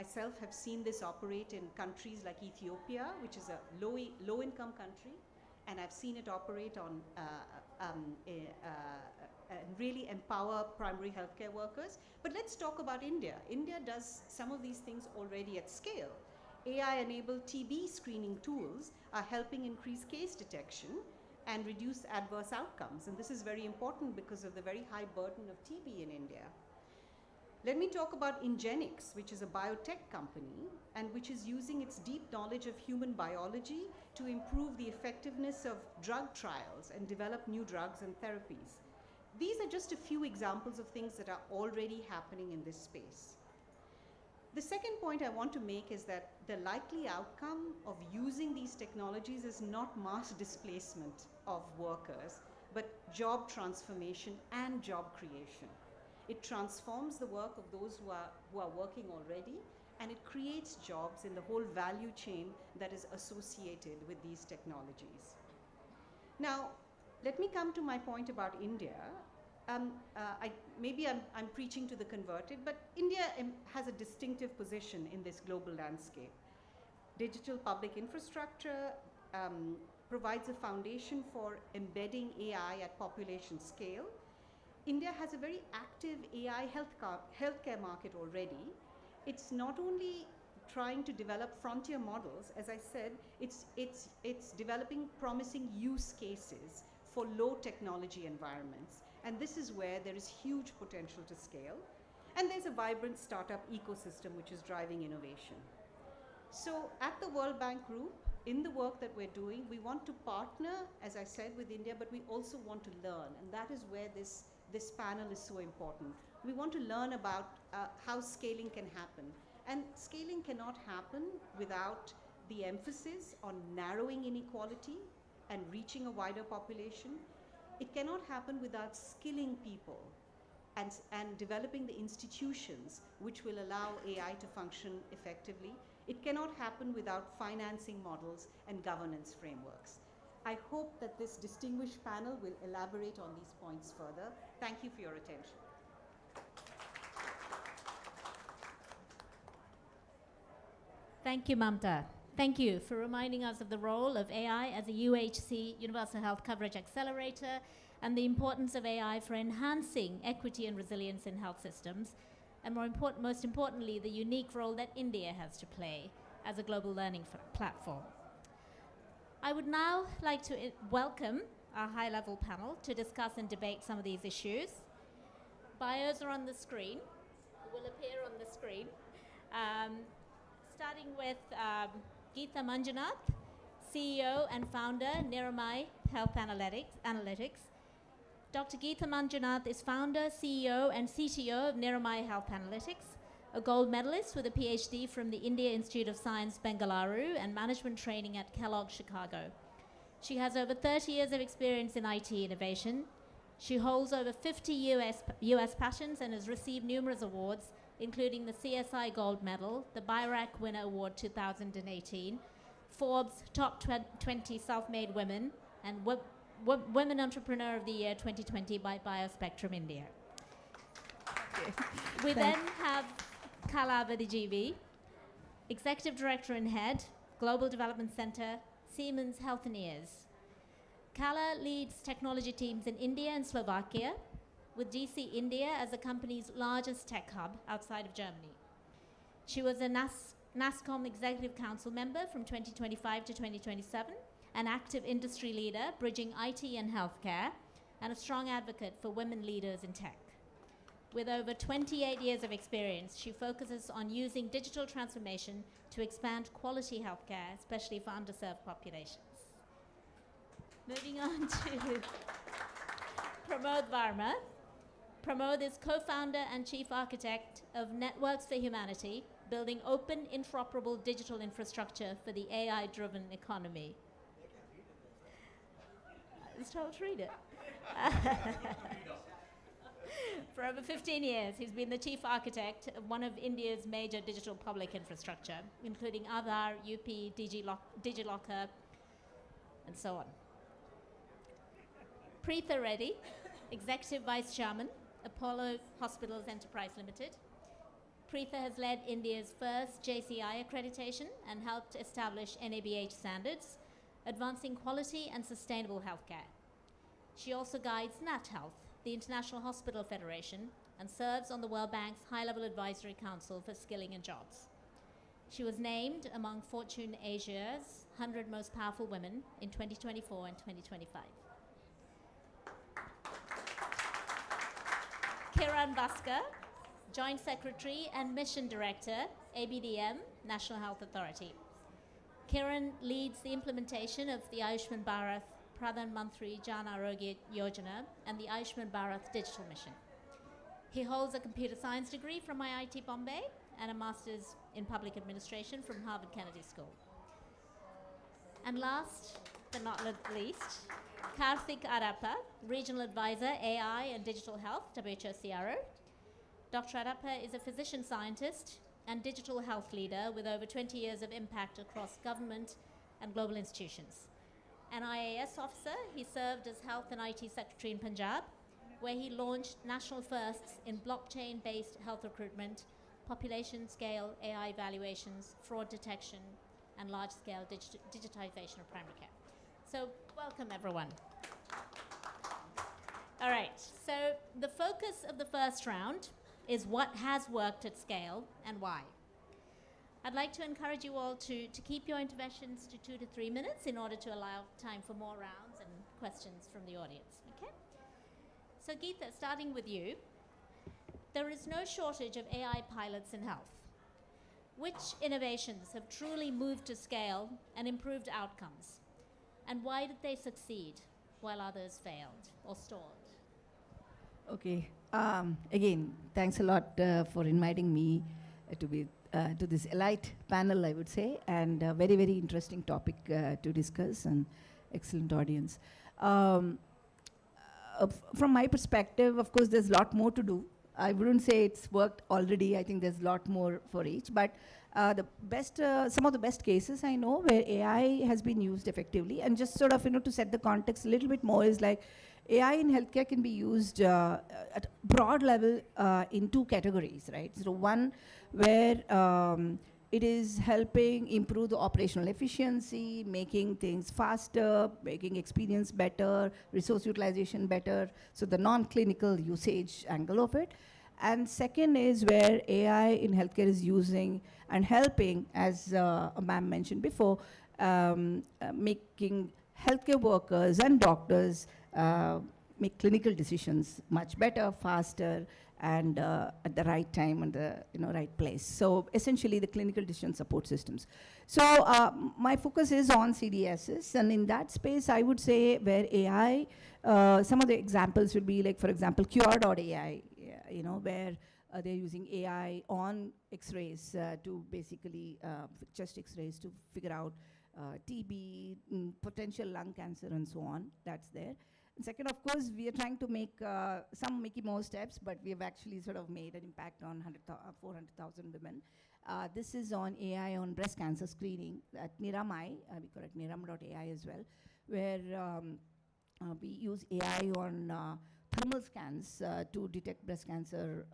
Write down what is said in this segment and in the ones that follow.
myself have seen this operate in countries like Ethiopia, which is a low-income country, and I've seen it operate on and really empower primary healthcare workers. But let's talk about India. India does some of these things already at scale. AI-enabled TB screening tools are helping increase case detection and reduce adverse outcomes. And this is very important because of the very high burden of TB in India. Let me talk about Ingenix, which is a biotech company and which is using its deep knowledge of human biology to improve the effectiveness of drug trials and develop new drugs and therapies. These are just a few examples of things that are already happening in this space. The second point I want to make is that the likely outcome of using these technologies is not mass displacement of workers, but job transformation and job creation. It transforms the work of those who are working already, and it creates jobs in the whole value chain that is associated with these technologies. Now, let me come to my point about India. Maybe I'm preaching to the converted, but India has a distinctive position in this global landscape. Digital public infrastructure provides a foundation for embedding AI at population scale. India has a very active AI healthcare market already. It's not only trying to develop frontier models, as I said, it's developing promising use cases for low technology environments. And this is where there is huge potential to scale. And there's a vibrant startup ecosystem which is driving innovation. So at the World Bank Group, in the work that we're doing, we want to partner, as I said, with India, but we also want to learn. And that is where this panel is so important. We want to learn about how scaling can happen. And scaling cannot happen without the emphasis on narrowing inequality and reaching a wider population. It cannot happen without skilling people and developing the institutions which will allow AI to function effectively. It cannot happen without financing models and governance frameworks. I hope that this distinguished panel will elaborate on these points further. Thank you for your attention. Thank you, Mamta. Thank you for reminding us of the role of AI as a UHC, Universal Health Coverage Accelerator, and the importance of AI for enhancing equity and resilience in health systems, and most importantly, the unique role that India has to play as a global learning platform. I would now like to welcome our high-level panel to discuss and debate some of these issues. Bios are on the screen, will appear on the screen. Starting with Geetha Manjunath, CEO and founder, Niramai Health Analytics. Dr. Geetha Manjunath is founder, CEO, and CTO of Niramai Health Analytics, a gold medalist with a PhD from the India Institute of Science, Bengaluru, and management training at Kellogg, Chicago. She has over 30 years of experience in IT innovation. She holds over 50 US patents and has received numerous awards, including the CSI Gold Medal, the BIRAC Winner Award 2018, Forbes Top 20 Self-Made Women, and Women Entrepreneur of the Year 2020 by Biospectrum India. We then have Kala Vadijivi, Executive Director and Head, Global Development Center, Siemens Healthineers. Kala leads technology teams in India and Slovakia, with DC India as the company's largest tech hub outside of Germany. She was a NASCOM Executive Council member from 2025 to 2027, an active industry leader bridging IT and healthcare, and a strong advocate for women leaders in tech. With over 28 years of experience, she focuses on using digital transformation to expand quality healthcare, especially for underserved populations. Moving on to Pramod Varma. Pramod is co-founder and chief architect of Networks for Humanity, building open, interoperable digital infrastructure for the AI-driven economy. It's told to read it. For over 15 years, he's been the chief architect of one of India's major digital public infrastructure, including Aadhaar, UP, DigiLocker, and so on. Preetha Reddy, Executive Vice Chairman, Apollo Hospitals Enterprise Limited. Preetha has led India's first JCI accreditation and helped establish NABH standards, advancing quality and sustainable healthcare. She also guides NatHealth, the International Hospital Federation, and serves on the World Bank's High-Level Advisory Council for Skilling and Jobs. She was named among Fortune Asia's 100 Most Powerful Women in 2024 and 2025. Kiran Bhaskar, Joint Secretary and Mission Director, ABDM, National Health Authority. Kiran leads the implementation of the Ayushman Bharat Pradhan Mantri Jan Arogya Yojana and the Ayushman Bharat Digital Mission. He holds a computer science degree from IIT Bombay and a master's in public administration from Harvard Kennedy School. And last but not least, Karthik Arappa, Regional Advisor, AI and Digital Health, WHO CRO. Dr. Arappa is a physician scientist and digital health leader with over 20 years of impact across government and global institutions. An IAS officer, he served as Health and IT Secretary in Punjab, where he launched national firsts in blockchain-based health recruitment, population-scale AI evaluations, fraud detection, and large-scale digitization of primary care. So welcome, everyone. All right, so the focus of the first round is what has worked at scale and why. I'd like to encourage you all to keep your interventions to 2 to 3 minutes in order to allow time for more rounds and questions from the audience, okay? So Geeta, starting with you, there is no shortage of AI pilots in health. Which innovations have truly moved to scale and improved outcomes? And why did they succeed while others failed or stalled? Okay. Again, thanks a lot for inviting me to be to this elite panel, I would say, and a very, very interesting topic to discuss, and excellent audience. From my perspective, of course, there's a lot more to do. I wouldn't say it's worked already. I think there's a lot more for each. But some of the best cases I know where AI has been used effectively, and just sort of, to set the context a little bit more, is like AI in healthcare can be used at broad level in 2 categories, right? So one where it is helping improve the operational efficiency, making things faster, making experience better, resource utilization better, so the non-clinical usage angle of it. And second is where AI in healthcare is using and helping, as ma'am mentioned before, making healthcare workers and doctors make clinical decisions much better, faster, and at the right time and the right place. So essentially the clinical decision support systems. So my focus is on CDSs, and in that space I would say where AI, some of the examples would be like, for example, Cure.ai, where they're using AI on X-rays to basically, chest X-rays to figure out TB, potential lung cancer and so on. That's there. And second, of course, we are trying to make some Mickey Mouse steps, but we have actually sort of made an impact on 400,000 women. This is on AI on breast cancer screening at Niramai, we call it Niram.ai as well, where we use AI on thermal scans to detect breast cancer,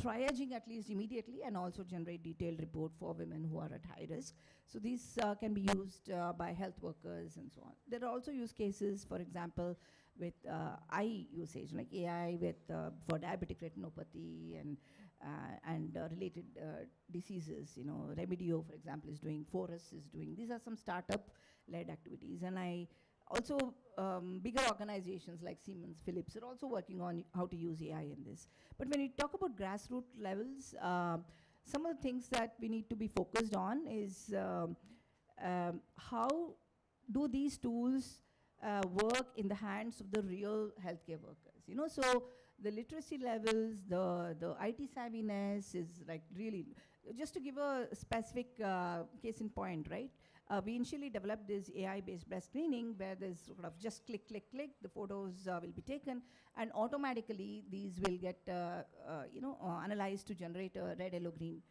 triaging at least immediately, and also generate detailed report for women who are at high risk. So these can be used by health workers and so on. There are also use cases, for example, with eye usage, like AI with for diabetic retinopathy and related diseases. Remedio, for example, is doing. Forus is doing. These are some startup-led activities, and also, bigger organizations like Siemens, Philips are also working on how to use AI in this. But when you talk about grassroots levels, some of the things that we need to be focused on is how do these tools work in the hands of the real healthcare workers? So the literacy levels, the IT savviness is like really, just to give a specific case in point, right? We initially developed this AI-based breast screening where there's sort of just click, click, click, the photos will be taken, and automatically these will get analyzed to generate a red, yellow, green.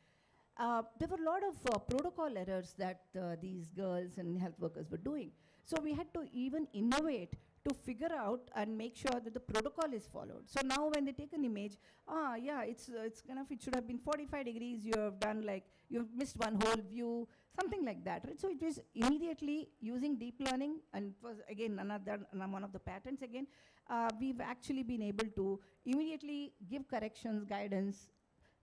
There were a lot of protocol errors that these girls and health workers were doing. So we had to even innovate to figure out and make sure that the protocol is followed. So now when they take an image, yeah, it's kind of, it should have been 45 degrees, you have done like, you've missed one whole view, something like that, right? So it is immediately using deep learning, and it was again one of the patents again, we've actually been able to immediately give corrections, guidance,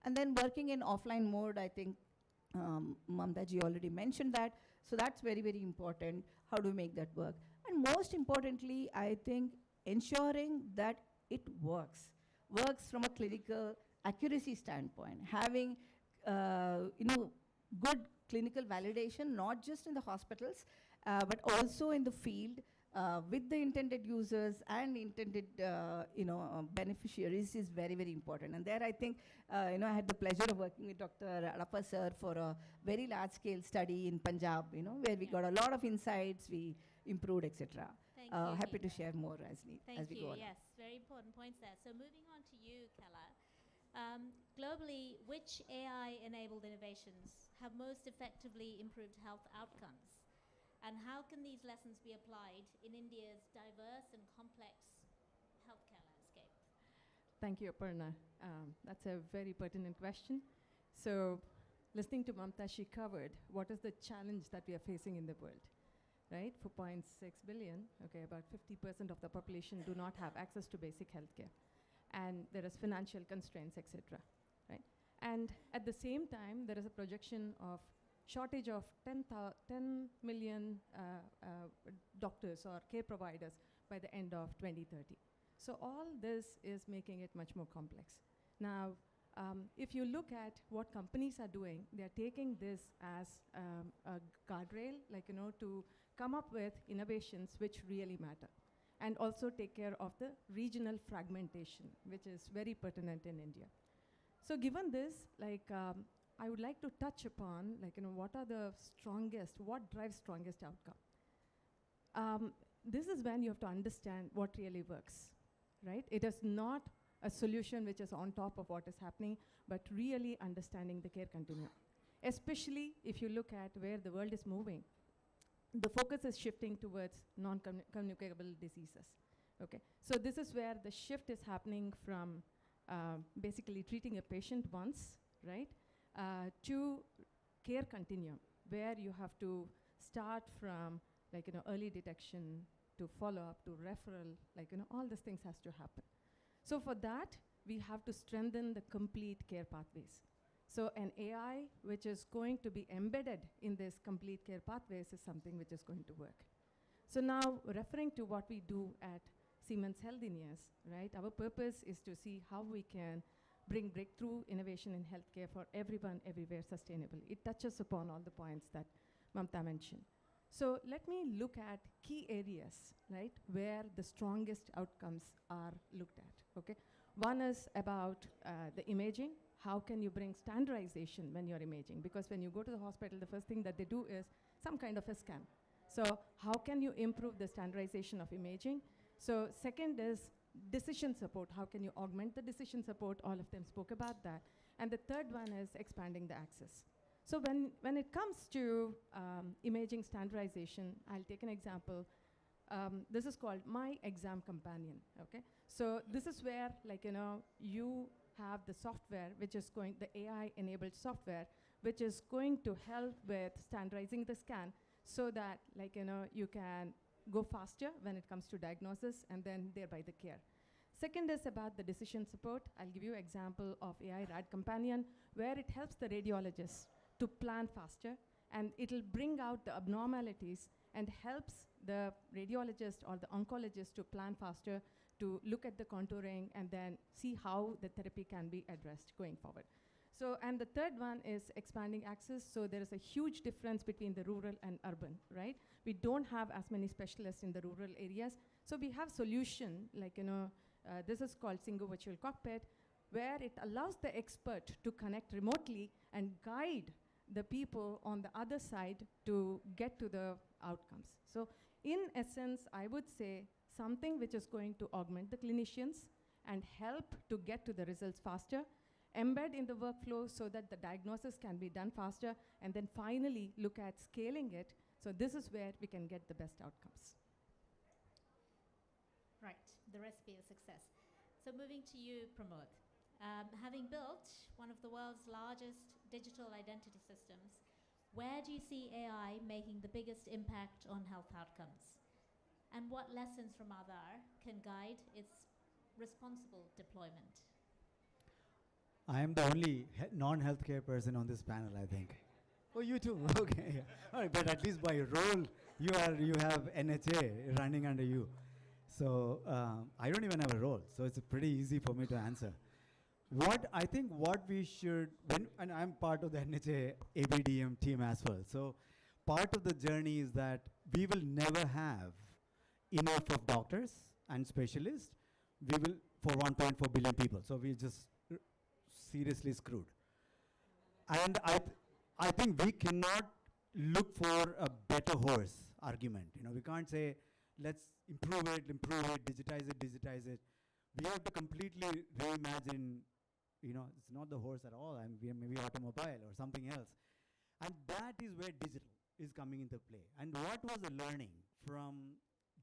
and then working in offline mode, I think Mamta ji already mentioned that. So that's very, very important. How do we make that work? And most importantly, I think ensuring that it works from a clinical accuracy standpoint, having good clinical validation, not just in the hospitals, but also in the field, with the intended users and intended beneficiaries is very, very important. And there I think, I had the pleasure of working with Dr. Adappa sir for a very large scale study in Punjab, where we got a lot of insights, we improved, etc. Thank you, Happy to Geeta. share more as Thank we you. go on. Yes, very important points there. So moving on to you, Kala. Globally, which AI-enabled innovations have most effectively improved health outcomes? And how can these lessons be applied in India's diverse and complex healthcare landscape? Thank you, Aparna. That's a very pertinent question. So, listening to Mamta, she covered what is the challenge that we are facing in the world, right? 4.6 billion, okay, about 50% of the population do not have access to basic healthcare. And there is financial constraints, etc., right? And at the same time, there is a projection of shortage of 10 million doctors or care providers by the end of 2030. So all this is making it much more complex. Now, if you look at what companies are doing, they're taking this as a guardrail, to come up with innovations which really matter, and also take care of the regional fragmentation, which is very pertinent in India. So given this, I would like to touch upon, what are the what drives strongest outcome? This is when you have to understand what really works, right? It is not a solution which is on top of what is happening, but really understanding the care continuum. Especially if you look at where the world is moving, the focus is shifting towards non-communicable diseases, okay? So this is where the shift is happening from basically treating a patient once, right? To care continuum, where you have to start from early detection to follow-up to referral, all these things has to happen. So for that, we have to strengthen the complete care pathways. So an AI which is going to be embedded in this complete care pathways is something which is going to work. So now, referring to what we do at Siemens Healthineers, right? Our purpose is to see how we can bring breakthrough innovation in healthcare for everyone, everywhere, sustainably. It touches upon all the points that Mamta mentioned. So let me look at key areas, right, where the strongest outcomes are looked at, okay? One is about the imaging. How can you bring standardization when you're imaging? Because when you go to the hospital, the first thing that they do is some kind of a scan. So how can you improve the standardization of imaging? So second is decision support. How can you augment the decision support? All of them spoke about that. And the third one is expanding the access. So when it comes to imaging standardization, I'll take an example. This is called My Exam Companion, okay? So this is where, you have the software, which is the AI-enabled software, which is going to help with standardizing the scan so that, you can go faster when it comes to diagnosis and then thereby the care. Second is about the decision support. I'll give you an example of AI RAD Companion, where it helps the radiologist to plan faster, and it'll bring out the abnormalities and helps the radiologist or the oncologist to plan faster, to look at the contouring and then see how the therapy can be addressed going forward. So, and the third one is expanding access. So there is a huge difference between the rural and urban, right? We don't have as many specialists in the rural areas. So we have solution, this is called Single Virtual Cockpit, where it allows the expert to connect remotely and guide the people on the other side to get to the outcomes. So in essence, I would say something which is going to augment the clinicians and help to get to the results faster, embed in the workflow so that the diagnosis can be done faster, and then finally look at scaling it. So this is where we can get the best outcomes. the recipe of success. So moving to you, Pramod. Having built one of the world's largest digital identity systems, where do you see AI making the biggest impact on health outcomes? And what lessons from Aadhaar can guide its responsible deployment? I am the only non-healthcare person on this panel, I think. Oh, you too. Okay. Yeah. All right, but at least by role, you have NHA running under you. So I don't even have a role, so it's pretty easy for me to answer. What we should, and I'm part of the NHA ABDM team as well. So part of the journey is that we will never have enough of doctors and specialists. We will for 1.4 billion people. So we're just seriously screwed. And I think we cannot look for a better horse argument. We can't say, let's improve it, digitize it. We have to completely reimagine, it's not the horse at all, and maybe automobile or something else. And that is where digital is coming into play. And what was the learning from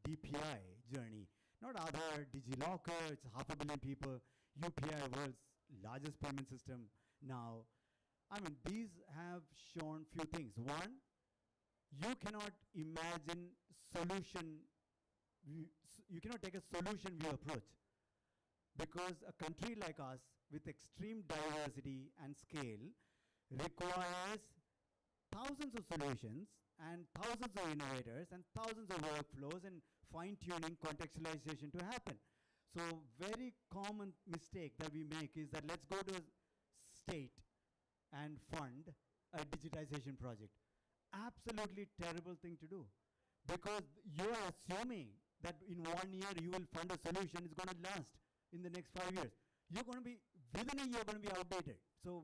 DPI journey? Not Aadhaar, DigiLocker, it's 500 million people, UPI, world's largest payment system now. I mean, these have shown few things. One, you cannot imagine you cannot take a solution view approach, because a country like us with extreme diversity and scale requires thousands of solutions and thousands of innovators and thousands of workflows and fine-tuning contextualization to happen. So very common mistake that we make is that let's go to a state and fund a digitization project. Absolutely terrible thing to do, because you are assuming that in 1 year you will fund a solution is going to last in the next 5 years. You're going to be, within a year, going to be outdated. So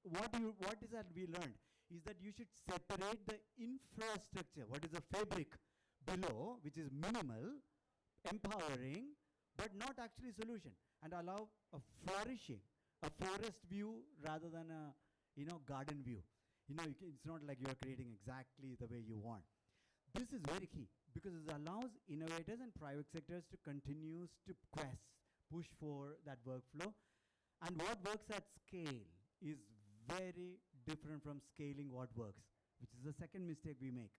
what is that we learned is that you should separate the infrastructure, what is the fabric below, which is minimal, empowering, but not actually solution, and allow a flourishing, a forest view rather than a garden view. It's not like you're creating exactly the way you want. This is very key, because it allows innovators and private sectors to continue to push for that workflow. And what works at scale is very different from scaling what works, which is the second mistake we make.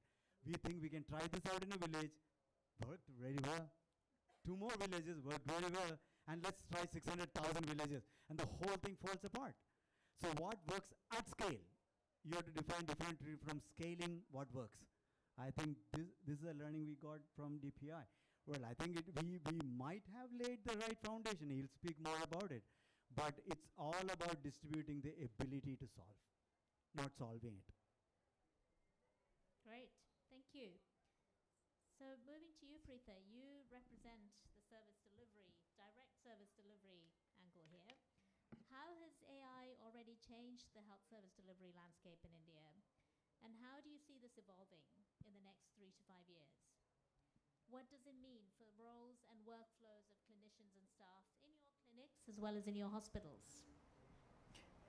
We think we can try this out in a village, worked very well. 2 more villages worked very well, and let's try 600,000 villages, and the whole thing falls apart. So what works at scale? You have to define differently from scaling what works. I think this is a learning we got from DPI. Well, I think we might have laid the right foundation. He'll speak more about it. But it's all about distributing the ability to solve, not solving it. Great, thank you. So moving to you, Preetha, you represent the direct service delivery angle here. How has AI already changed the health service delivery landscape in India? And how do you see this evolving in the next 3 to 5 years? What does it mean for roles and workflows of clinicians and staff in your clinics as well as in your hospitals?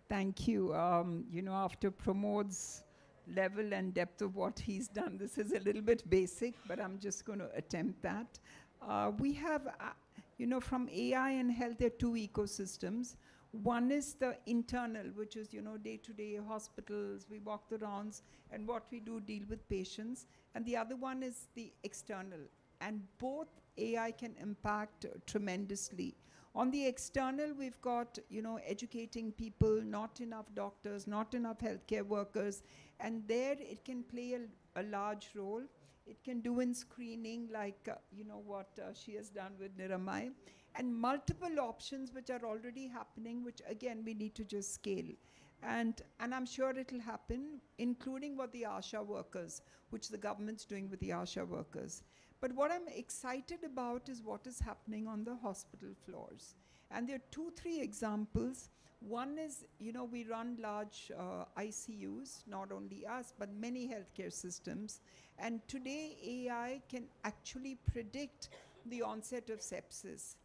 Thank you. After Pramod's level and depth of what he's done, this is a little bit basic, but I'm just going to attempt that. We have, from AI and health, there are 2 ecosystems. One is the internal, which is, day-to-day hospitals, we walk the rounds, and what we do, deal with patients. And the other one is the external. And both AI can impact tremendously. On the external, we've got, educating people, not enough doctors, not enough healthcare workers. And there it can play a large role. It can do in screening, like, what she has done with Niramai. And multiple options which are already happening, which again, we need to just scale. And I'm sure it'll happen, including what the ASHA workers, which the government's doing with the ASHA workers. But what I'm excited about is what is happening on the hospital floors. And there are 2, 3 examples. One is, we run large ICUs, not only us, but many healthcare systems. And today, AI can actually predict the onset of sepsis.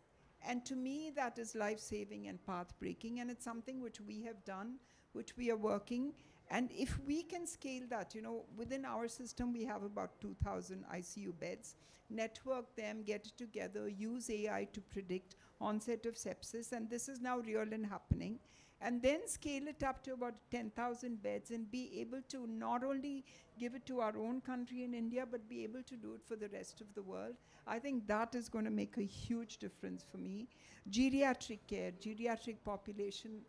And to me, that is life-saving and path-breaking. And it's something which we have done, which we are working. And if we can scale that, within our system, we have about 2,000 ICU beds, network them, get it together, use AI to predict onset of sepsis, and this is now real and happening. And then scale it up to about 10,000 beds and be able to not only give it to our own country in India, but be able to do it for the rest of the world. I think that is going to make a huge difference for me. Geriatric care, geriatric population,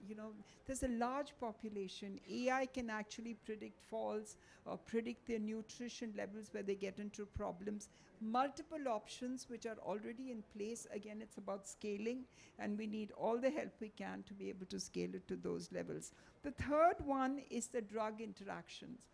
there's a large population. AI can actually predict falls or predict their nutrition levels where they get into problems. Multiple options which are already in place. Again, it's about scaling, and we need all the help we can to be able to scale it to those levels. The third one is the drug interactions.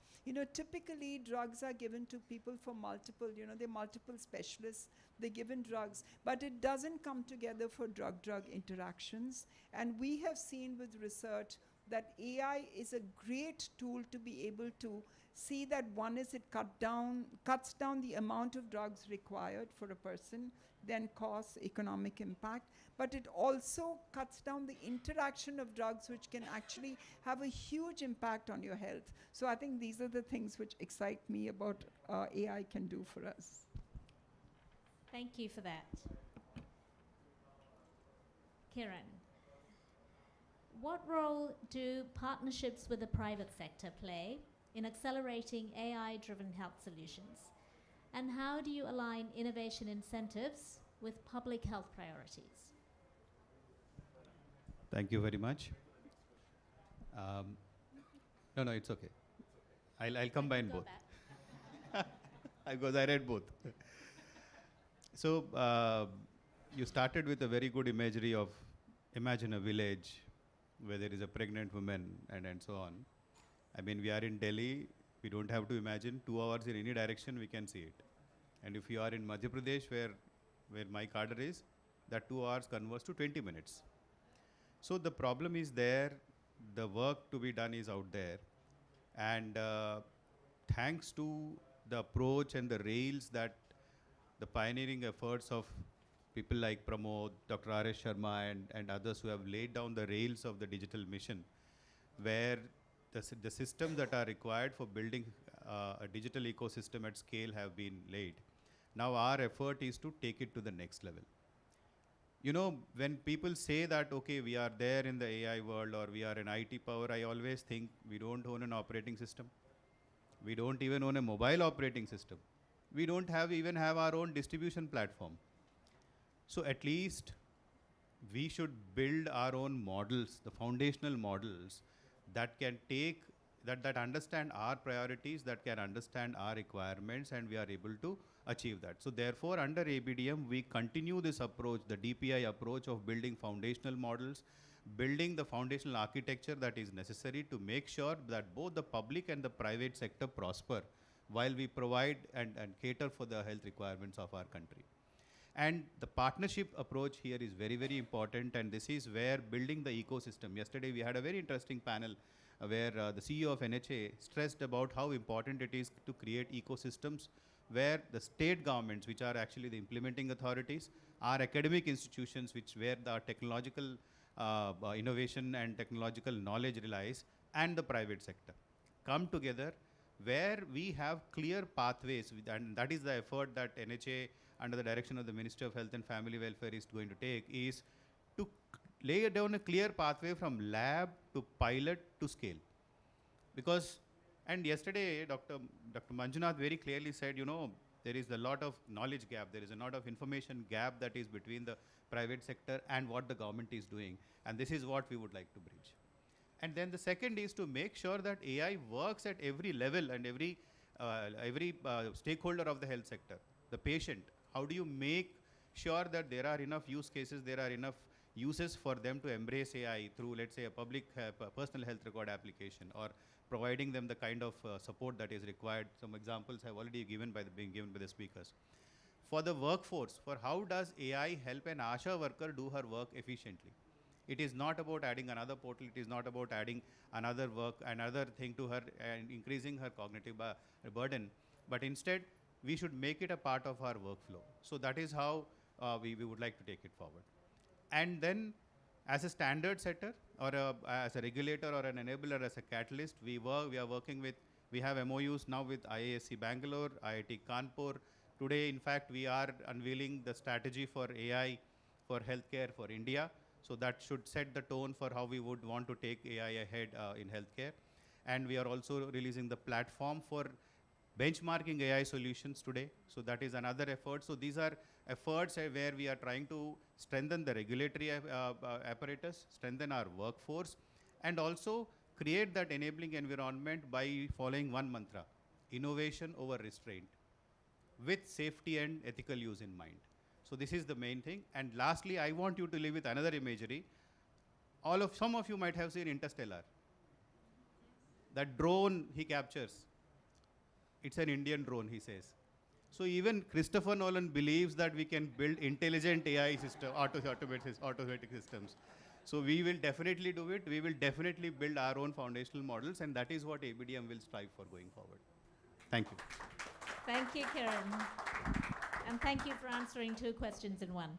Typically drugs are given to people for multiple, they're multiple specialists, they're given drugs, but it doesn't come together for drug-drug interactions. And we have seen with research that AI is a great tool to be able to see that one is it cuts down the amount of drugs required for a person, then costs, economic impact, but it also cuts down the interaction of drugs, which can actually have a huge impact on your health. So I think these are the things which excite me about AI can do for us. Thank you for that. Kiran, what role do partnerships with the private sector play in accelerating AI-driven health solutions? And how do you align innovation incentives with public health priorities? Thank you very much. No, it's okay. I'll combine both. Because I read both. So you started with a very good imagery of, imagine a village where there is a pregnant woman and so on. I mean, we are in Delhi, we don't have to imagine 2 hours in any direction, we can see it. And if you are in Madhya Pradesh, where my cadre is, that 2 hours converts to 20 minutes. So the problem is there, the work to be done is out there. And thanks to the approach and the rails that the pioneering efforts of people like Pramod, Dr. R.S. Sharma and others who have laid down the rails of the digital mission, where the systems that are required for building a digital ecosystem at scale have been laid. Now our effort is to take it to the next level. When people say that, okay, we are there in the AI world or we are an IT power, I always think we don't own an operating system. We don't even own a mobile operating system. We don't even have our own distribution platform. So at least we should build our own models, the foundational models that can take, that understand our priorities, that can understand our requirements, and we are able to achieve that. So therefore, under ABDM, we continue this approach, the DPI approach of building foundational models, building the foundational architecture that is necessary to make sure that both the public and the private sector prosper while we provide and cater for the health requirements of our country. And the partnership approach here is very, very important, and this is where building the ecosystem. Yesterday, we had a very interesting panel where the CEO of NHA stressed about how important it is to create ecosystems where the state governments, which are actually the implementing authorities, our academic institutions, where the technological innovation and technological knowledge relies, and the private sector come together, where we have clear pathways, and that is the effort that NHA, under the direction of the Ministry of Health and Family Welfare, is going to take, is to lay down a clear pathway from lab to pilot to scale. Because, and yesterday, Dr. Manjunath very clearly said, there is a lot of knowledge gap, there is a lot of information gap that is between the private sector and what the government is doing. And this is what we would like to bridge. And then the second is to make sure that AI works at every level and every stakeholder of the health sector. The patient, how do you make sure that there are enough use cases, there are enough uses for them to embrace AI through, let's say, a public personal health record application, or providing them the kind of support that is required. Some examples have already been given by the speakers. For the workforce, for how does AI help an ASHA worker do her work efficiently? It is not about adding another portal, it is not about adding another thing to her and increasing her cognitive burden, but instead, we should make it a part of our workflow. So that is how we would like to take it forward. And then, as a standard setter or as a regulator or an enabler, as a catalyst, we are working with, we have MOUs now with IISc Bangalore, IIT Kanpur. Today, in fact, we are unveiling the strategy for AI for healthcare for India. So that should set the tone for how we would want to take AI ahead in healthcare. And we are also releasing the platform for benchmarking AI solutions today. So that is another effort. So these are efforts where we are trying to strengthen the regulatory apparatus, strengthen our workforce, and also create that enabling environment by following one mantra: innovation over restraint, with safety and ethical use in mind. So this is the main thing. And lastly, I want you to live with another imagery. Some of you might have seen Interstellar. That drone he captures, it's an Indian drone, he says. So even Christopher Nolan believes that we can build intelligent AI system, automatic systems. So we will definitely do it. We will definitely build our own foundational models, and that is what ABDM will strive for going forward. Thank you. Thank you, Kiran. And thank you for answering 2 questions in one.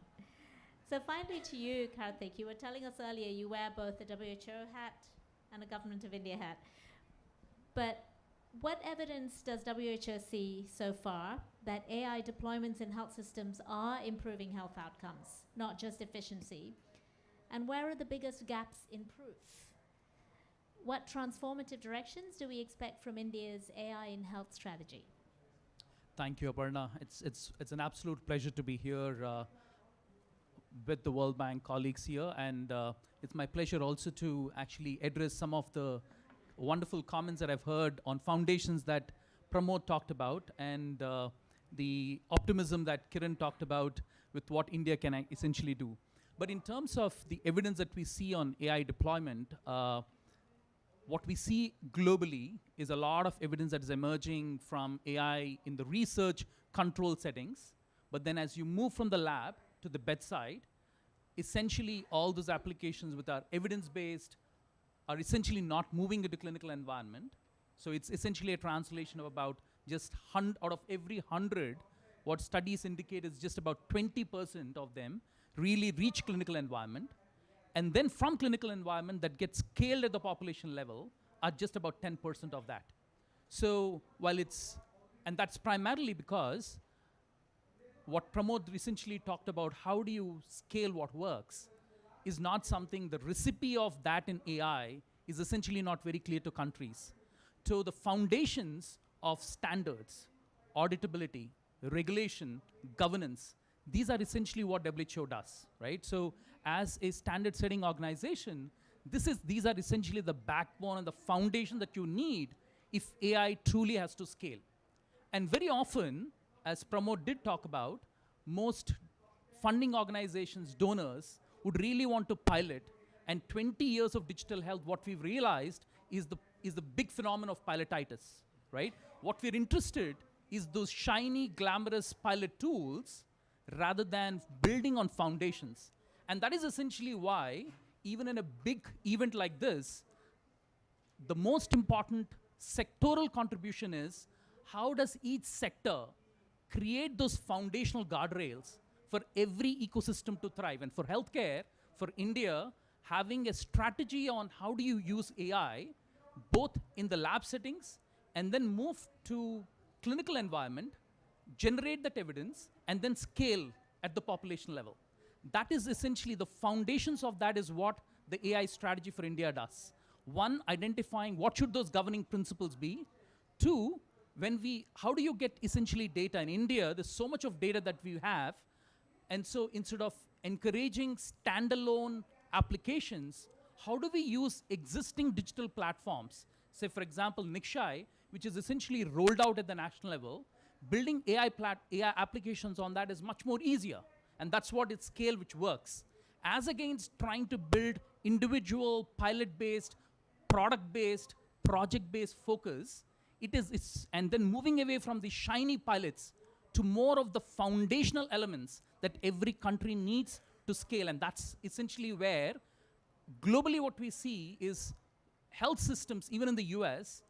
So finally to you, Karthik, you were telling us earlier you wear both a WHO hat and a Government of India hat. But what evidence does WHO see so far that AI deployments in health systems are improving health outcomes, not just efficiency? And where are the biggest gaps in proof? What transformative directions do we expect from India's AI in health strategy? Thank you, Aparna. It's an absolute pleasure to be here with the World Bank colleagues here, and it's my pleasure also to actually address some of the wonderful comments that I've heard on foundations that Pramod talked about, and the optimism that Kiran talked about with what India can essentially do. But in terms of the evidence that we see on AI deployment, what we see globally is a lot of evidence that is emerging from AI in the research control settings. But then as you move from the lab to the bedside, essentially all those applications which are evidence-based are essentially not moving into clinical environment. So it's essentially a translation of about just out of every 100, what studies indicate is just about 20% of them really reach clinical environment. And then from clinical environment that gets scaled at the population level are just about 10% of that. So while and that's primarily because what Pramod essentially talked about, how do you scale what works, is not something, the recipe of that in AI is essentially not very clear to countries. So the foundations of standards, auditability, regulation, governance, these are essentially what WHO does, right? So as a standard setting organization, these are essentially the backbone and the foundation that you need if AI truly has to scale. And very often, as Pramod did talk about, most funding organizations, donors, would really want to pilot. And 20 years of digital health, what we've realized is the big phenomenon of pilotitis, right? What we're interested is those shiny, glamorous pilot tools rather than building on foundations. And that is essentially why, even in a big event like this, the most important sectoral contribution is how does each sector create those foundational guardrails for every ecosystem to thrive. And for healthcare, for India, having a strategy on how do you use AI, both in the lab settings and then move to clinical environment, generate that evidence, and then scale at the population level. That is essentially the foundations of that is what the AI strategy for India does. One, identifying what should those governing principles be. Two, how do you get essentially data? In India, there's so much of data that we have, and so instead of encouraging standalone applications, how do we use existing digital platforms? Say, for example, Nikshai, which is essentially rolled out at the national level, building AI applications on that is much more easier. And that's what its scale which works. As against trying to build individual pilot-based, product-based, project-based focus, and then moving away from the shiny pilots to more of the foundational elements that every country needs to scale. And that's essentially where, globally what we see is health systems, even in the US,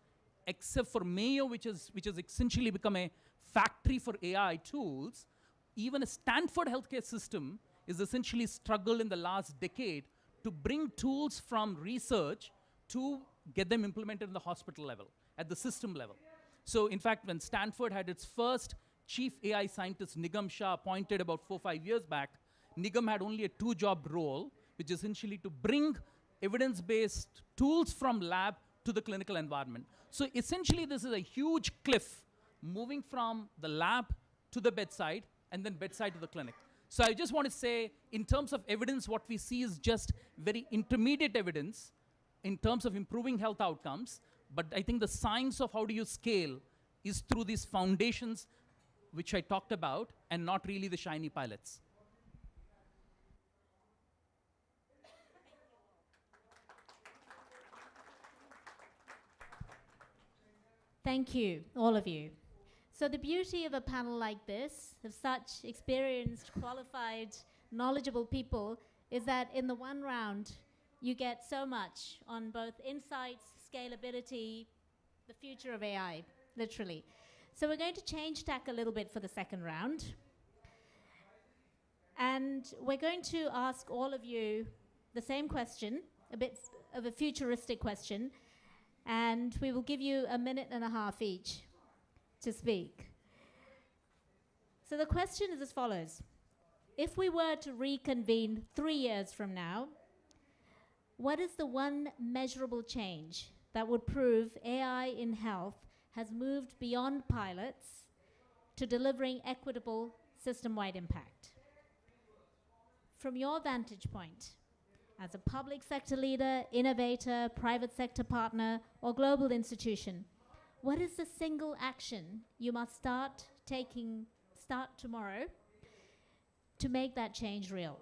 except for Mayo, which has essentially become a factory for AI tools, even a Stanford healthcare system is essentially struggled in the last decade to bring tools from research to get them implemented in the hospital level, at the system level. So in fact, when Stanford had its first chief AI scientist, Nigam Shah, appointed about 4 or 5 years back, Nigam had only a 2-job role, which is essentially to bring evidence-based tools from lab to the clinical environment. So essentially, this is a huge cliff moving from the lab to the bedside and then bedside to the clinic. So I just want to say, in terms of evidence, what we see is just very intermediate evidence in terms of improving health outcomes. But I think the science of how do you scale is through these foundations which I talked about, and not really the shiny pilots. Thank you, all of you. So the beauty of a panel like this, of such experienced, qualified, knowledgeable people, is that in the one round, you get so much on both insights, scalability, the future of AI, literally. So we're going to change tack a little bit for the second round. And we're going to ask all of you the same question, a bit of a futuristic question, and we will give you 1.5 minutes each to speak. So the question is as follows. If we were to reconvene 3 years from now, what is the one measurable change that would prove AI in health has moved beyond pilots to delivering equitable system-wide impact? From your vantage point, as a public sector leader, innovator, private sector partner, or global institution, what is the single action you must start tomorrow to make that change real?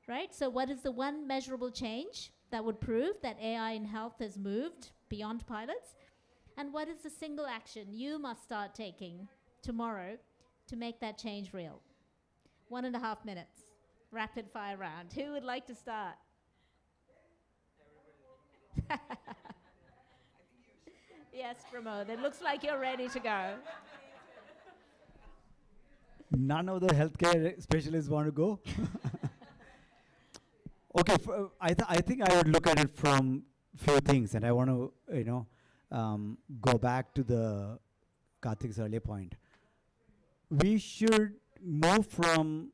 Right? So what is the one measurable change that would prove that AI in health has moved beyond pilots? And what is the single action you must start taking tomorrow to make that change real? 1.5 minutes. Rapid fire round. Who would like to start? Yes, Pramod. It looks like you're ready to go. None of the healthcare specialists want to go. Okay, I think I would look at it from few things, and I want to go back to the Karthik's earlier point. We should move from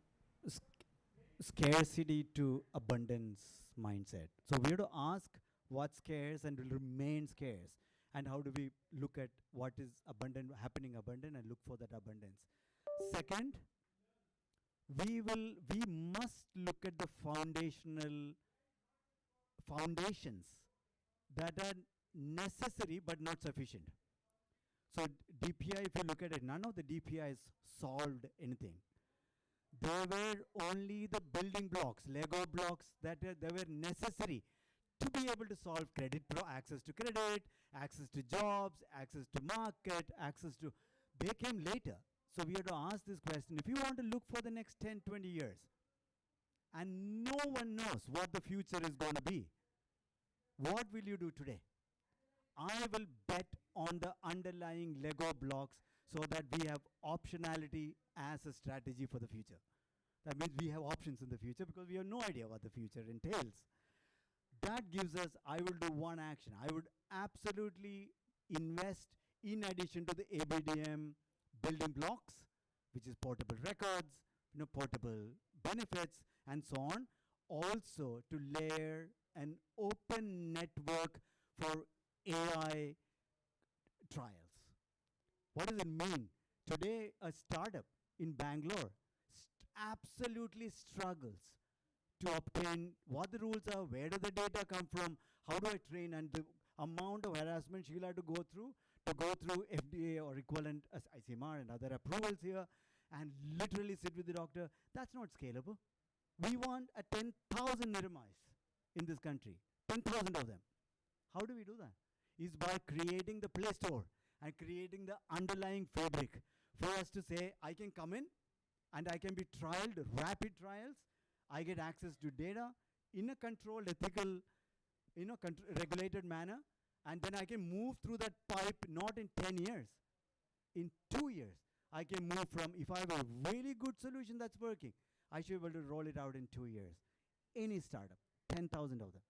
scarcity to abundance mindset. So we have to ask what's scarce and will remain scarce, and how do we look at what is abundant, happening abundant, and look for that abundance. Second, we must look at the foundations that are necessary but not sufficient. So DPI, if you look at it, none of the DPIs solved anything. They were only the building blocks, Lego blocks that they were necessary to be able to solve access to credit, access to jobs, access to market, they came later. So we have to ask this question. If you want to look for the next 10, 20 years, and no one knows what the future is going to be, what will you do today? I will bet on the underlying Lego blocks so that we have optionality as a strategy for the future. That means we have options in the future because we have no idea what the future entails. That gives us, I will do one action. I would absolutely invest, in addition to the ABDM building blocks, which is portable records, portable benefits, and so on, also to layer an open network for AI trials. What does it mean? Today, a startup in Bangalore absolutely struggles to obtain what the rules are, where does the data come from, how do I train, and the amount of harassment she'll have to go through FDA or equivalent ICMR and other approvals here, and literally sit with the doctor. That's not scalable. We want 10,000 Nirmais in this country, 10,000 of them. How do we do that? Is by creating the Play Store and creating the underlying fabric for us to say, I can come in and I can be trialed, rapid trials. I get access to data in a controlled, ethical, regulated manner, and then I can move through that pipe not in 10 years, in 2 years. I can move from, if I have a really good solution that's working, I should be able to roll it out in 2 years. any startup, 10,000 of them.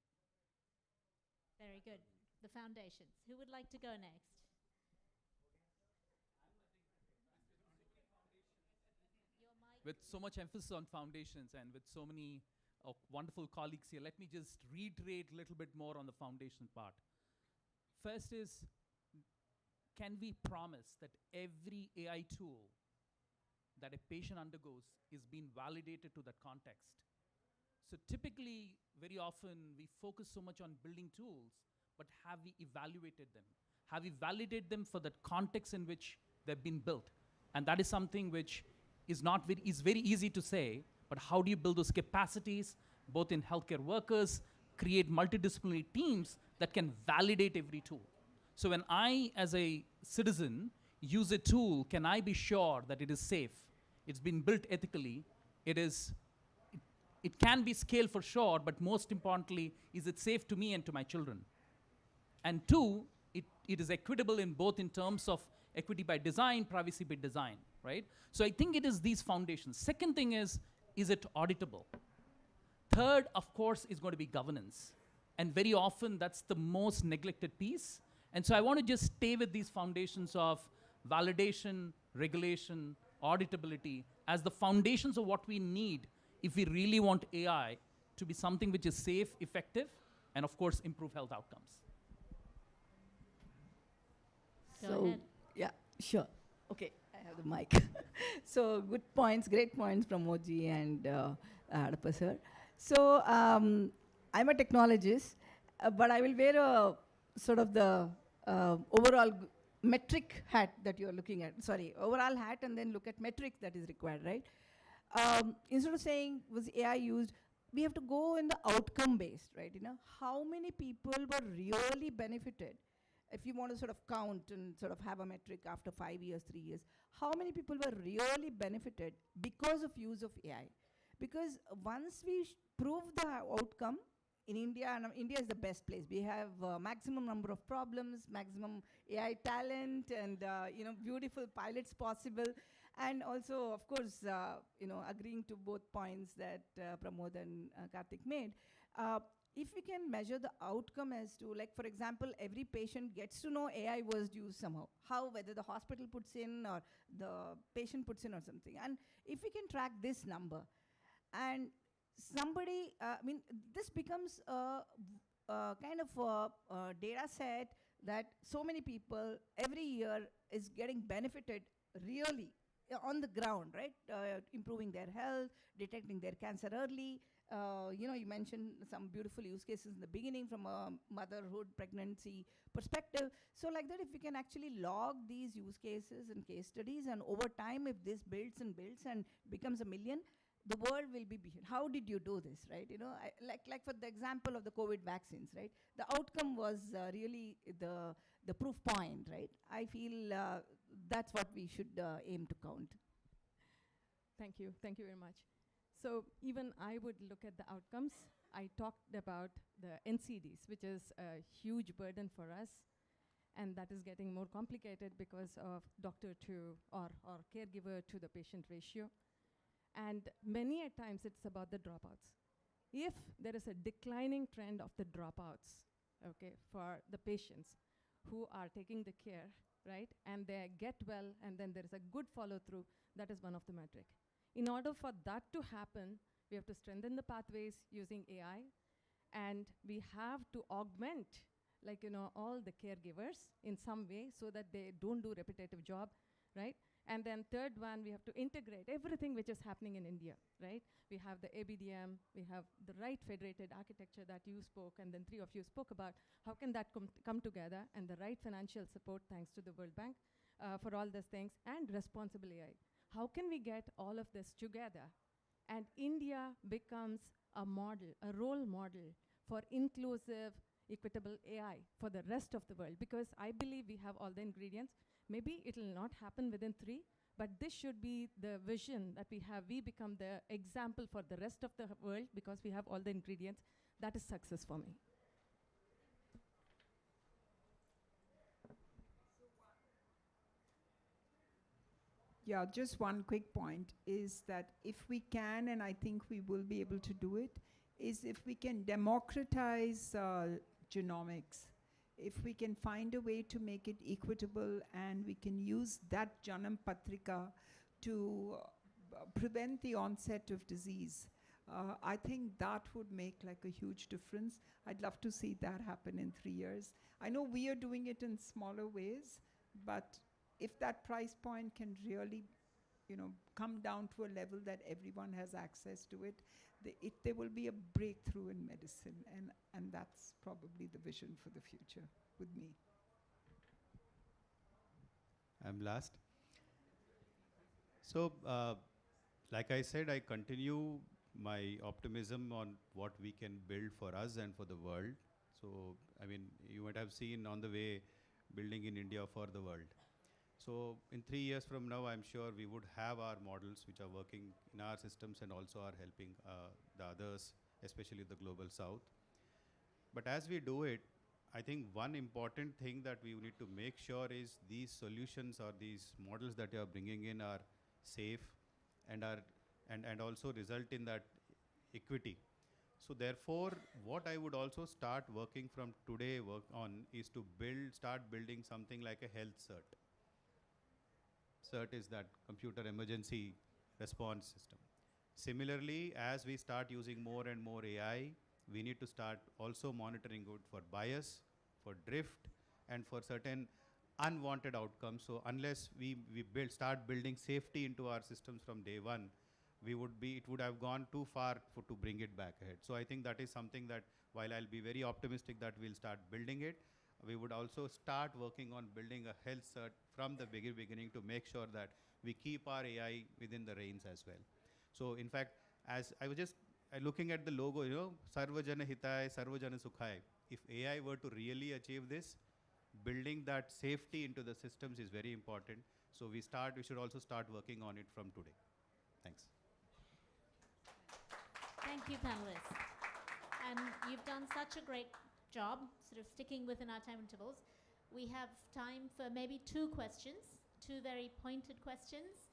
Very good. The foundations. Who would like to go next? Your mic. With so much emphasis on foundations and with so many wonderful colleagues here, let me just reiterate a little bit more on the foundation part. First is, can we promise that every AI tool that a patient undergoes is being validated to that context? So typically, very often, we focus so much on building tools, but have we evaluated them? Have we validated them for that context in which they've been built? And that is something which is not very, is very easy to say, but how do you build those capacities, both in healthcare workers, create multidisciplinary teams that can validate every tool? So when I, as a citizen, use a tool, can I be sure that it is safe? It's been built ethically. It can be scaled for sure, but most importantly, is it safe to me and to my children? And two, it is equitable in both in terms of equity by design, privacy by design, right? So I think it is these foundations. Second thing is it auditable? Third, of course, is going to be governance. And very often, that's the most neglected piece. And so I want to just stay with these foundations of validation, regulation, auditability as the foundations of what we need if we really want AI to be something which is safe, effective, and of course, improve health outcomes. Go ahead. Yeah, sure. Okay, I have the mic. So good points, great points from Moji and Hadappa sir. So I'm a technologist, but I will wear a sort of the overall metric hat that you're looking at. Sorry, overall hat and then look at metric that is required, right? Instead of saying, was AI used, we have to go in the outcome based, right? You know, how many people were really benefited? If you want to sort of count and sort of have a metric after 5 years, 3 years, how many people were really benefited because of use of AI? Because once we prove the outcome, in India, and India is the best place. We have maximum number of problems, maximum AI talent, and beautiful pilots possible. And also, of course, agreeing to both points that Pramod and Karthik made. If we can measure the outcome as to, like, for example, every patient gets to know AI was used somehow. How, whether the hospital puts in or the patient puts in or something. And if we can track this number, and somebody, this becomes a kind of a data set that so many people every year is getting benefited really on the ground, right? Improving their health, detecting their cancer early. You mentioned some beautiful use cases in the beginning from a motherhood, pregnancy perspective. So like that, if we can actually log these use cases and case studies, and over time, if this builds and becomes a million, the world will be behind. How did you do this, right? You know, like for the example of the COVID vaccines, right? The outcome was really the proof point, right? I feel that's what we should aim to count. Thank you very much. So even I would look at the outcomes. I talked about the NCDs, which is a huge burden for us, and that is getting more complicated because of doctor to or caregiver to the patient ratio. And many a times it's about the dropouts. If there is a declining trend of the dropouts, okay, for the patients who are taking the care, right, and they get well, and then there is a good follow-through, that is one of the metric. In order for that to happen, we have to strengthen the pathways using AI, and we have to augment, like, all the caregivers in some way so that they don't do repetitive job, right? And then third one, we have to integrate everything which is happening in India, right? We have the ABDM, we have the right federated architecture that you spoke, and then three of you spoke about. How can that come together, and the right financial support thanks to the World Bank for all these things, and responsible AI. How can we get all of this together? And India becomes a model, a role model for inclusive, equitable AI for the rest of the world, because I believe we have all the ingredients. Maybe it will not happen within 3, but this should be the vision that we have. We become the example for the rest of the world because we have all the ingredients. That is success for me. Yeah, just one quick point is that if we can, and I think we will be able to do it, is if we can democratize genomics, if we can find a way to make it equitable and we can use that Janam Patrika to prevent the onset of disease, I think that would make like a huge difference. I'd love to see that happen in 3 years. I know we are doing it in smaller ways, but if that price point can really, you know, come down to a level that everyone has access to it, there will be a breakthrough in medicine, and that's probably the vision for the future with me. I'm last. So, like I said, I continue my optimism on what we can build for us and for the world. So, I mean, you might have seen on the way building in India for the world. So, in 3 years from now, I'm sure we would have our models which are working in our systems and also are helping the others, especially the global south. But as we do it, I think one important thing that we need to make sure is these solutions or these models that you are bringing in are safe and and also result in that equity. So therefore, what I would also start working from today work on is to start building something like a health cert. CERT is that computer emergency response system. Similarly, as we start using more and more AI, we need to start also monitoring it for bias, for drift, and for certain unwanted outcomes. So unless we start building safety into our systems from day one, it would have gone too far to bring it back ahead. So I think that is something that while I'll be very optimistic that we'll start building it, we would also start working on building a health cert from the beginning to make sure that we keep our AI within the reins as well. So in fact, as I was just looking at the logo, you know, Sarvajana Hitaya, Sarvajana Sukhaya. If AI were to really achieve this, building that safety into the systems is very important. So we should also start working on it from today. Thanks. Thank you, panelists. And you've done such a great job sort of sticking within our time intervals. We have time for maybe 2 questions, 2 very pointed questions.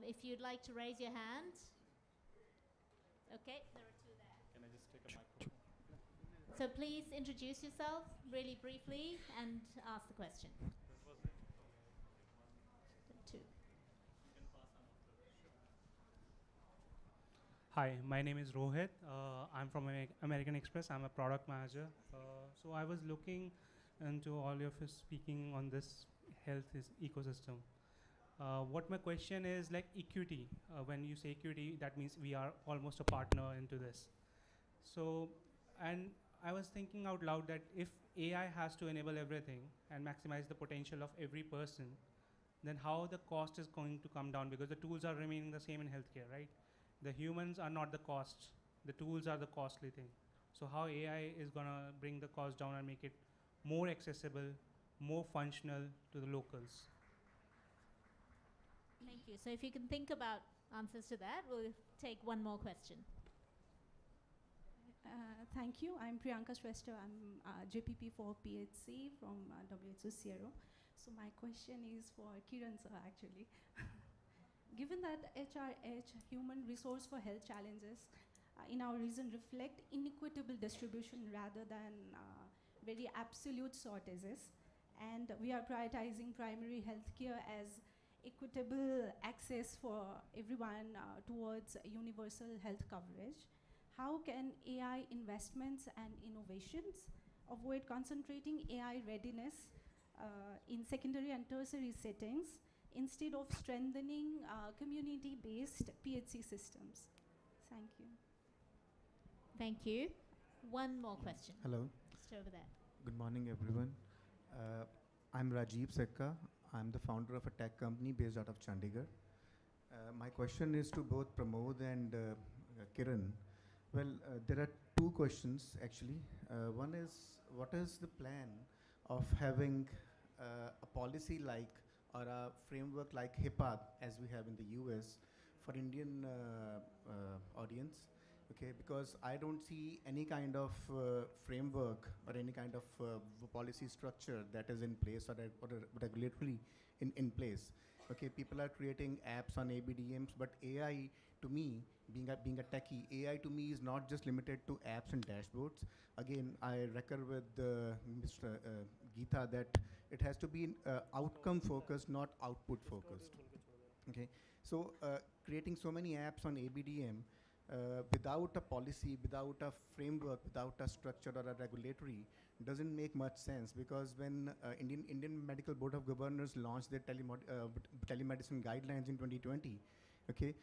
If you'd like to raise your hand. Okay, there are 2 there. Can I just take a microphone? So please introduce yourself really briefly and ask the question. 2. Hi, my name is Rohit. I'm from American Express. I'm a product manager. So I was looking into all of you speaking on this health ecosystem. What my question is like equity. When you say equity, that means we are almost a partner into this. So, and I was thinking out loud that if AI has to enable everything and maximize the potential of every person, then how the cost is going to come down, because the tools are remaining the same in healthcare, right? The humans are not the costs. The tools are the costly thing. So how AI is going to bring the cost down and make it more accessible, more functional to the locals? Thank you. So if you can think about answers to that, we'll take one more question. Thank you. I'm Priyanka Shrestha. I'm JPP for PHC from WHO CRO. So my question is for Kiran sir, actually. Given that HRH, human resource for health challenges, in our region reflect inequitable distribution rather than very absolute shortages, and we are prioritizing primary health care as equitable access for everyone towards universal health coverage, how can AI investments and innovations avoid concentrating AI readiness in secondary and tertiary settings instead of strengthening community-based PHC systems? Thank you. Thank you. One more question. Hello. Just over there. Good morning, everyone. I'm Rajiv Sekka. I'm the founder of a tech company based out of Chandigarh. My question is to both Pramod and Kiran. Well, there are 2 questions actually. One is, what is the plan of having a policy like or a framework like HIPAA as we have in the US for Indian audience? Okay, because I don't see any kind of framework or any kind of policy structure that is in place or regulatory in place. Okay, people are creating apps on ABDMs, but AI to me being a techie, AI to me is not just limited to apps and dashboards. Again, I recur with Mr. Geeta that it has to be outcome focused, not output focused. Okay, so creating so many apps on ABDM without a policy, without a framework, without a structure or a regulatory doesn't make much sense, because when Indian Medical Board of Governors launched their telemedicine guidelines in 2020, okay,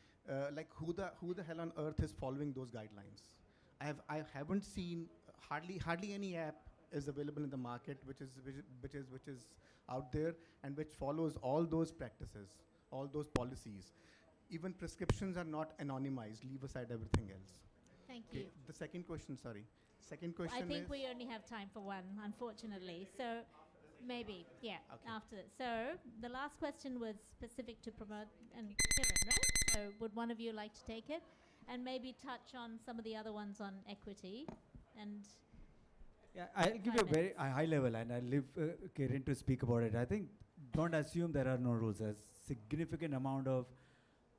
like who the hell on earth is following those guidelines? I haven't seen hardly any app is available in the market which is out there and which follows all those practices, all those policies. Even prescriptions are not anonymized. Leave aside everything else. Thank Okay, you. the second question, sorry. Second I question think is, we only have time for one, unfortunately. So maybe, yeah, Okay. after. So the last question was specific to Pramod and Kiran, right? So would one of you like to take it? And maybe touch on some of the other ones on equity and Yeah, I'll give you a very high level, and I'll leave Kiran to speak about it. I think don't assume there are no rules. There's significant amount of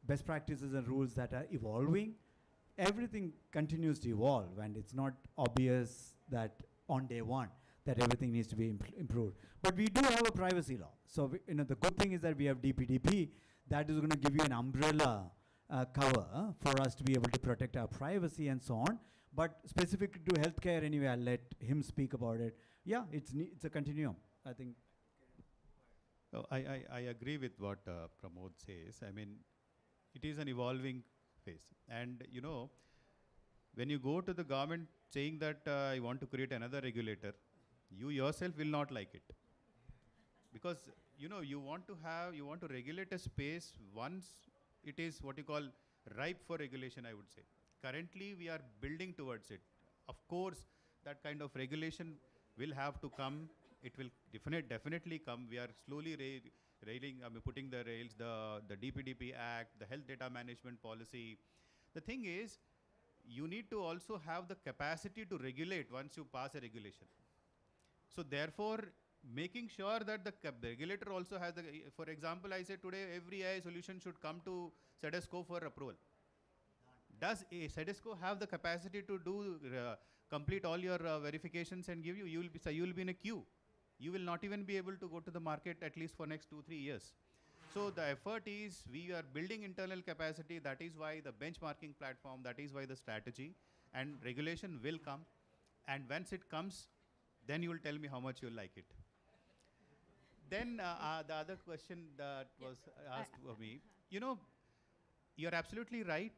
best practices and rules that are evolving. Everything continues to evolve, and it's not obvious that on day one that everything needs to be improved. But we do have a privacy law. So the good thing is that we have DPDP that is going to give you an umbrella cover for us to be able to protect our privacy and so on. But specific to healthcare, anyway, I'll let him speak about it. Yeah, it's a continuum, I think. Oh, I agree with what Pramod says. I mean, it is an evolving phase. And, when you go to the government saying that I want to create another regulator, you yourself will not like it. Because, you want to regulate a space once it is what you call ripe for regulation, I would say. Currently, we are building towards it. Of course, that kind of regulation will have to come. It will definitely come. We are slowly putting the rails, the DPDP Act, the Health Data Management Policy. The thing is, you need to also have the capacity to regulate once you pass a regulation. So therefore, making sure that the regulator also has for example, I say today every AI solution should come to SEDESCO for approval. Does a SEDESCO have the capacity to complete all your verifications and give you? You will be in a queue. You will not even be able to go to the market at least for next 2-3 years. So the effort is we are building internal capacity. That is why the benchmarking platform. That is why the strategy and regulation will come. And once it comes, then you will tell me how much you like it. Then the other question that was asked of me, you're absolutely right.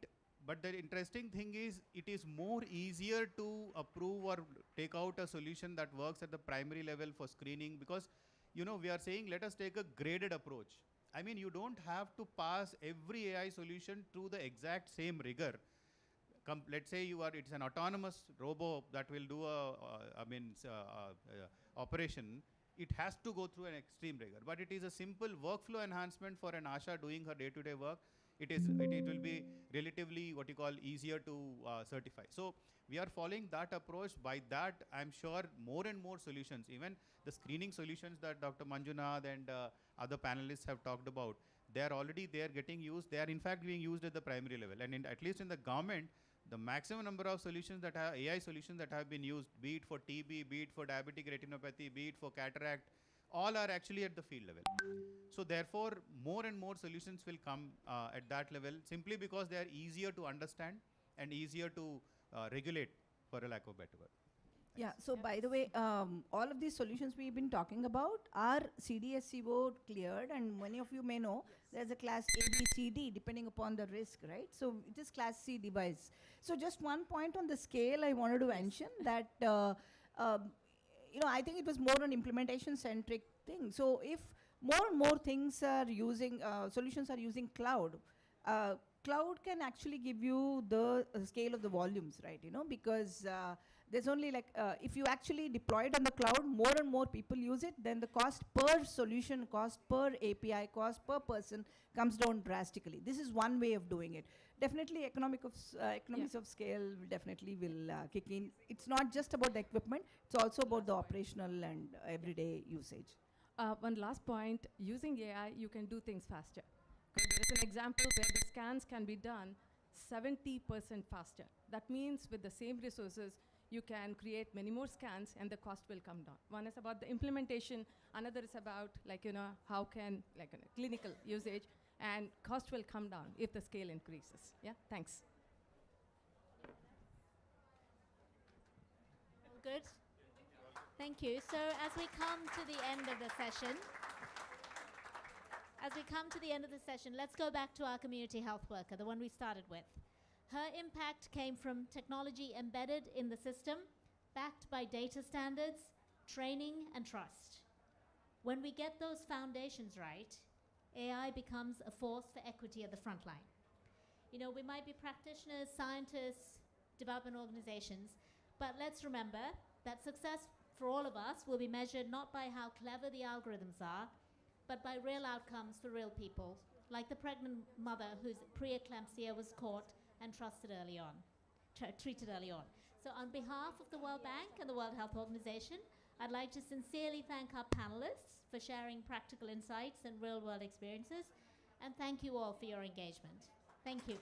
But the interesting thing is, it is more easier to approve or take out a solution that works at the primary level for screening, because, we are saying, let us take a graded approach. I mean, you don't have to pass every AI solution through the exact same rigor. Let's say it's an autonomous robo that will do operation. It has to go through an extreme rigor. But it is a simple workflow enhancement for an ASHA doing her day-to-day work. It will be relatively what you call easier to certify. So we are following that approach. By that, I'm sure more and more solutions, even the screening solutions that Dr. Manjunath and other panelists have talked about, they are already there getting used. They are in fact being used at the primary level. And at least in the government, the maximum number of solutions that have AI solutions that have been used, be it for TB, be it for diabetic retinopathy, be it for cataract, all are actually at the field level. So therefore, more and more solutions will come at that level, simply because they are easier to understand and easier to regulate, for a lack of better word. Yeah, so by the way, all of these solutions we've been talking about are CDSCO cleared, and many of you may know there's a class A, B, C, D depending upon the risk, right? So it is class C device. So just one point on the scale I wanted to mention that, I think it was more an implementation centric thing. So if more and more things are using, solutions are using cloud, cloud can actually give you the scale of the volumes, right? Because there's only if you actually deploy it on the cloud, more and more people use it, then the cost per solution, cost per API, cost per person comes down drastically. This is one way of doing it. Definitely economies of scale definitely will kick in. It's not just about the equipment, it's also about the operational and everyday usage. One last point, using AI, you can do things faster. There is an example where the scans can be done 70% faster. That means with the same resources, you can create many more scans and the cost will come down. One is about the implementation, another is about how can clinical usage, and cost will come down if the scale increases. Yeah, thanks. All good? Thank you. So as we come to the end of the session, let's go back to our community health worker, the one we started with. Her impact came from technology embedded in the system, backed by data standards, training, and trust. When we get those foundations right, AI becomes a force for equity at the front line. We might be practitioners, scientists, development organizations, but let's remember that success for all of us will be measured not by how clever the algorithms are, but by real outcomes for real people, like the pregnant mother whose preeclampsia was caught and treated early on. So on behalf of the World Bank and the World Health Organization, I'd like to sincerely thank our panelists for sharing practical insights and real-world experiences, and thank you all for your engagement. Thank you.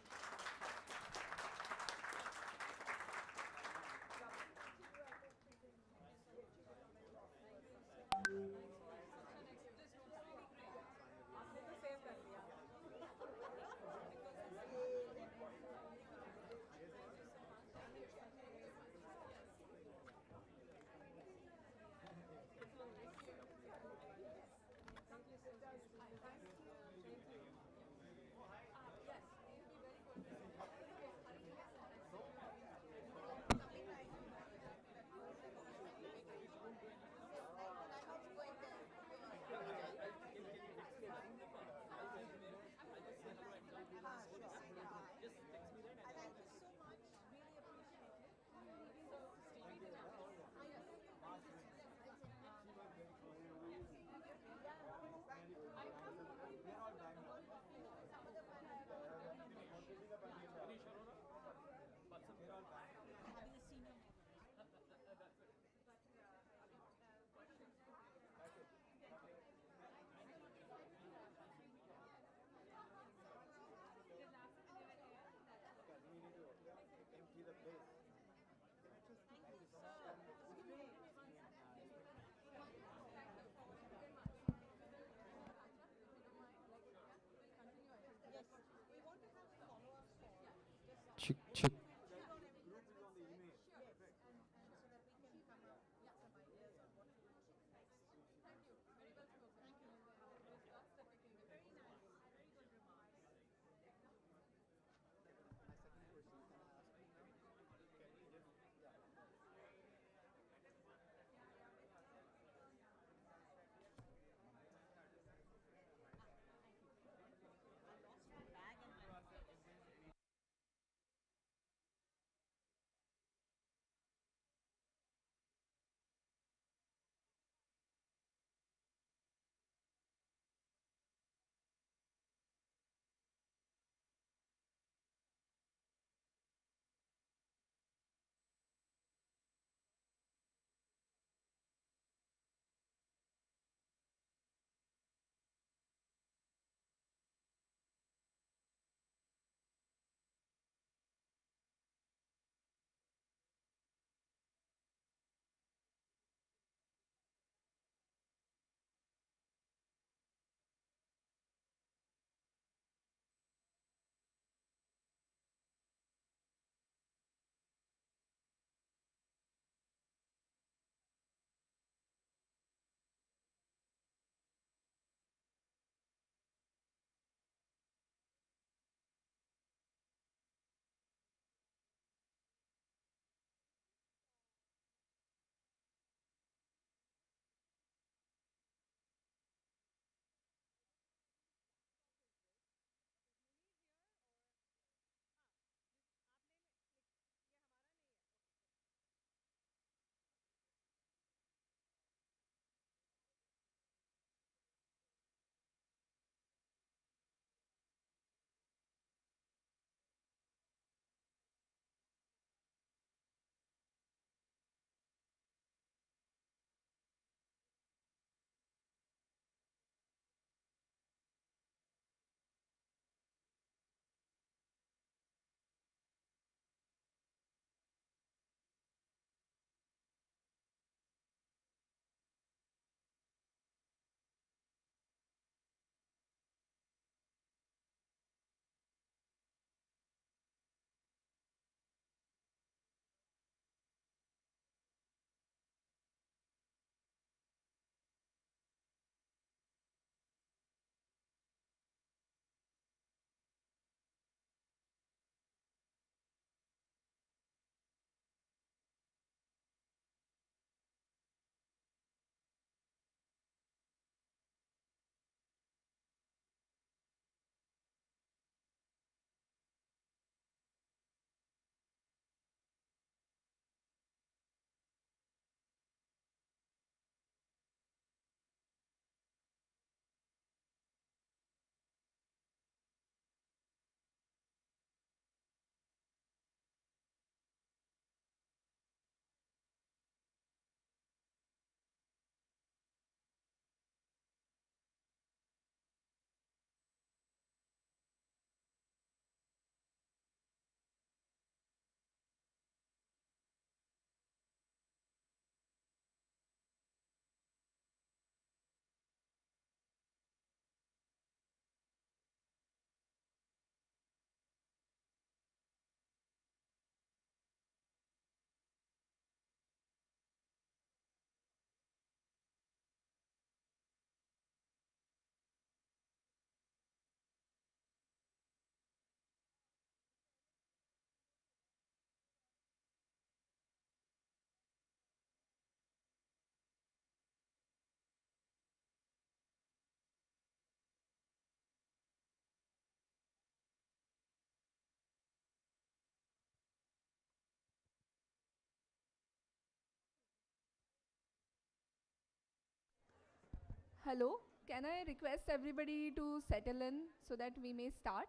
Hello, can I request everybody to settle in so that we may start?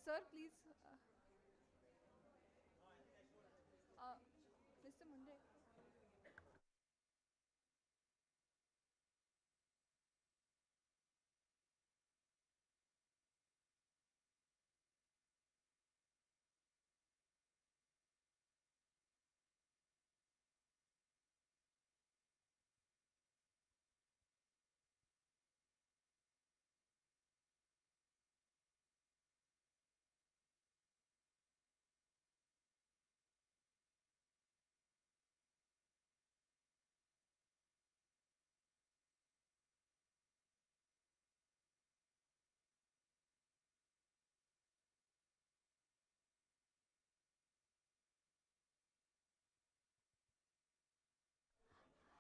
Sir, please. Mr. Munde.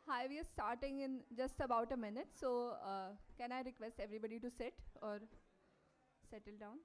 Hi, we are starting in just about a minute. So, can I request everybody to sit or settle down?